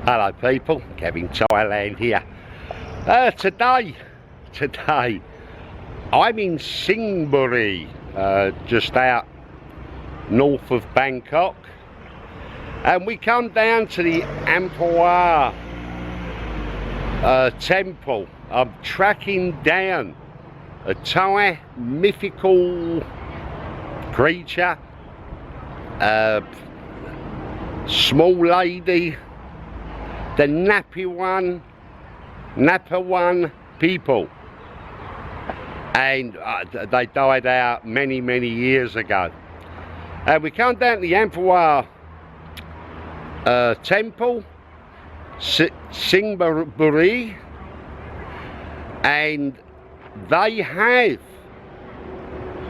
Hello people, Kev-In-Thailand here. Today I'm in Buri, just out north of Bangkok, and we come down to the Amphoe temple. I'm tracking down a Thai mythical creature, small lady, the Nariphon people, and they died out many years ago. And we come down to the Amphoe temple, Buri, and they have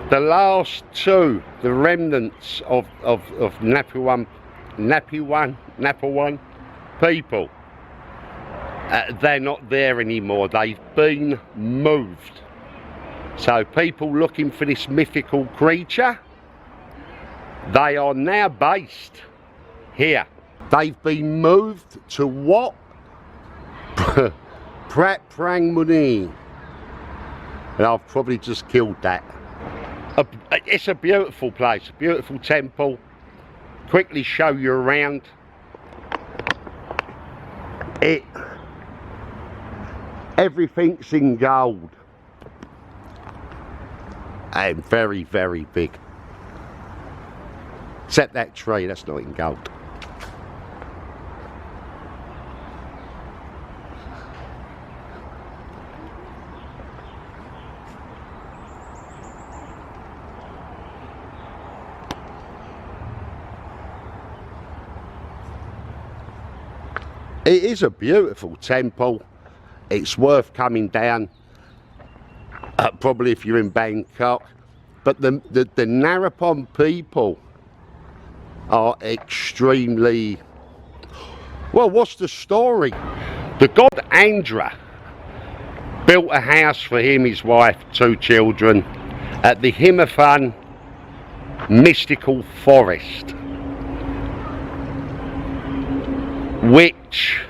the last two, the remnants of Nariphon people. They're not there anymore. They've been moved. So people looking for this mythical creature, they are now based here. They've been moved to what? Pattaya Thailand. And I've probably just killed that. It's a beautiful place, a beautiful temple. Quickly show you around. Everything's in gold. And very big. Except that tree, that's not in gold. It is a beautiful temple. It's worth coming down, probably if you're in Bangkok. But the Naree Pon people are extremely... Well, what's the story? The god Andra built a house for him, his wife, 2 children at the Nariphon Mythical forest, which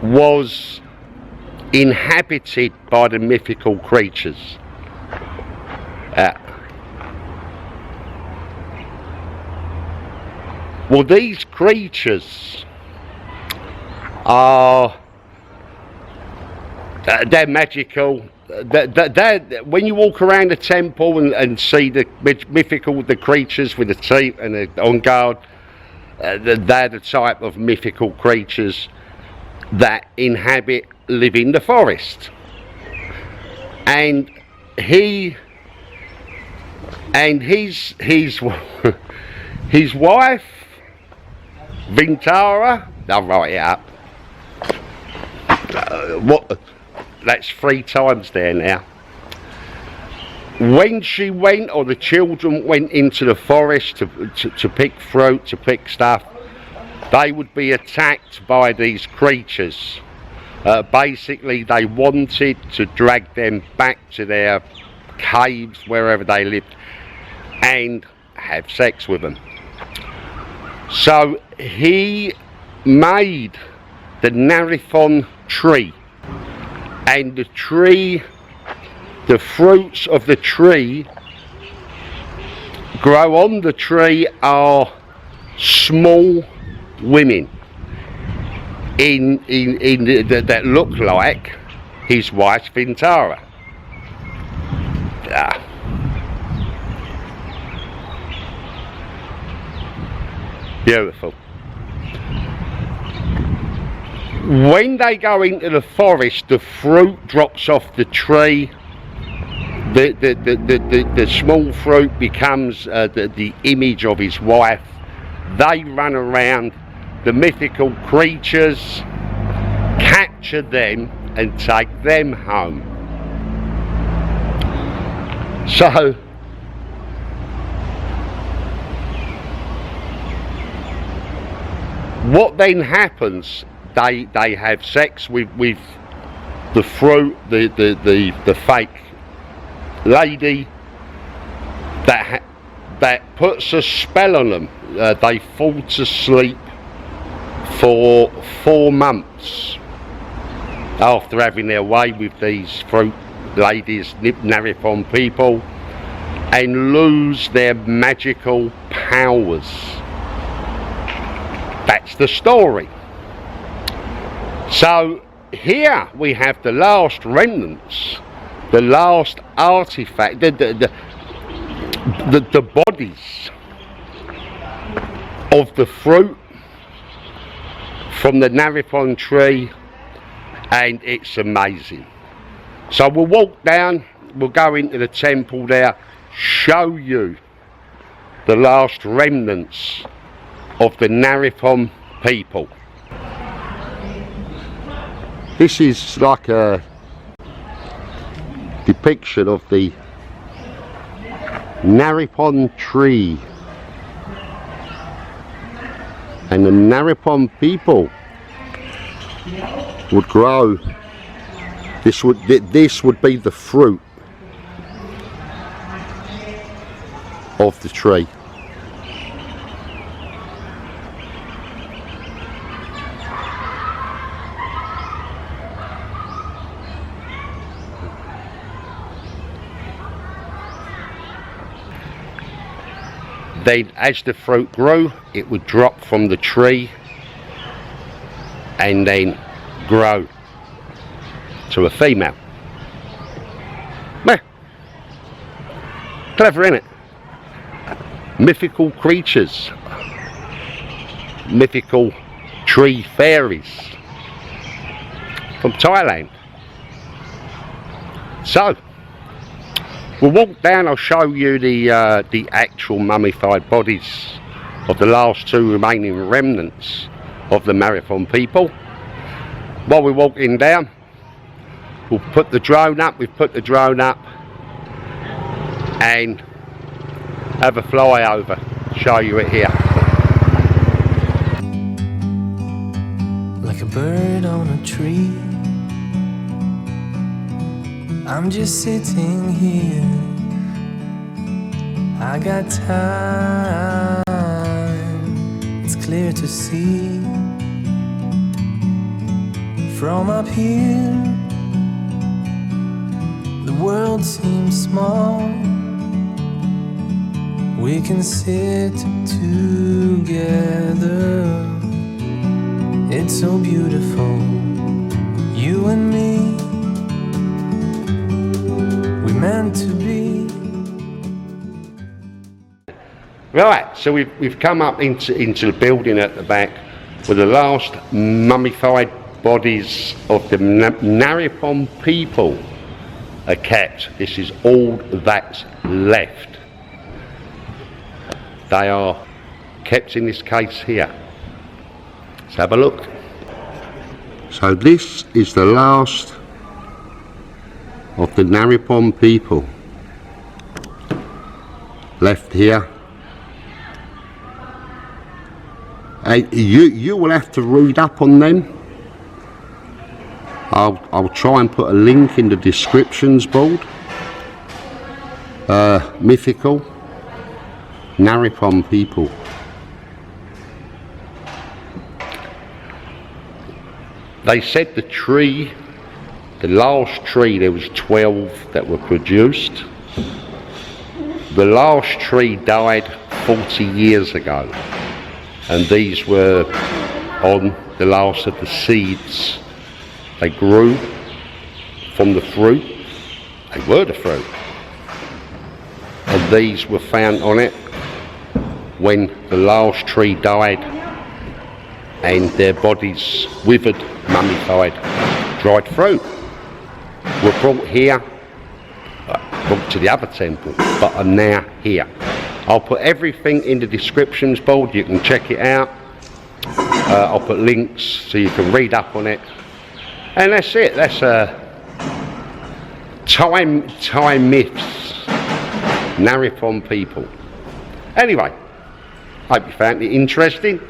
was inhabited by the mythical creatures. Well, these creatures are they're magical. When you walk around the temple and see the mythical, the creatures with the teeth and the on guard, they're the type of mythical creatures that live in the forest. And his wife Vintara, I'll write it up. That's 3 times there now. When she went, or the children went into the forest to pick fruit, to pick stuff, they would be attacked by these creatures. Basically, they wanted to drag them back to their caves, wherever they lived, and have sex with them. So he made the Nariphon tree, and the fruits of the tree grow on the tree are small women that look like his wife Vintara. Beautiful. When they go into the forest, the fruit drops off the tree. The small fruit becomes the image of his wife. They run around. The mythical creatures capture them and take them home. So what then happens? They have sex with the fruit, the fake lady that puts a spell on them. They fall to sleep for 4 months after having their way with these fruit ladies, Nariphon people, and lose their magical powers. That's the story. So here we have the last remnants, the last artifact, the bodies of the fruit from the Nariphon tree, and it's amazing. So we'll walk down, we'll go into the temple there, show you the last remnants of the Nariphon people. This is like a depiction of the Nariphon tree, and the Nariphon people would grow. This would be the fruit of the tree. Then as the fruit grew, it would drop from the tree and then grow to a female. Clever, isn't it? Mythical creatures, mythical tree fairies from Thailand. So we'll walk down, I'll show you the actual mummified bodies of the last 2 remaining remnants of the Nariphon people. While we're walking down, we'll put the drone up, we've put the drone up, and have a fly over, show you it here. Like a bird on a tree, I'm just sitting here. I got time, it's clear to see. From up here, the world seems small. We can sit together. It's so beautiful, you and me. We're meant to be. Right, so we've come up into the building at the back where the last mummified bodies of the Nariphon people are kept. This is all that's left. They are kept in this case here. Let's have a look. So this is the last of the Nariphon people left here. You will have to read up on them. I'll try and put a link in the descriptions board. Mythical Nariphon people. They said the tree, the last tree, there was 12 that were produced. The last tree died 40 years ago, and these were on the last of the seeds. They grew from the fruit. They were the fruit, and these were found on it when the last tree died, and their bodies withered, mummified, dried fruit, were brought here, brought to the other temple, but are now here. I'll put everything in the descriptions board, you can check it out. I'll put links so you can read up on it, and that's it. That's Thai myths, Nariphon people. Anyway, hope you found it interesting.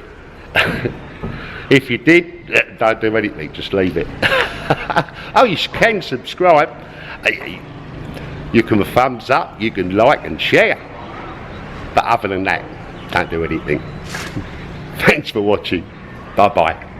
If you did, don't do anything, just leave it. Oh, you can subscribe. You can thumbs up, you can like and share. But other than that, don't do anything. Thanks for watching. Bye bye.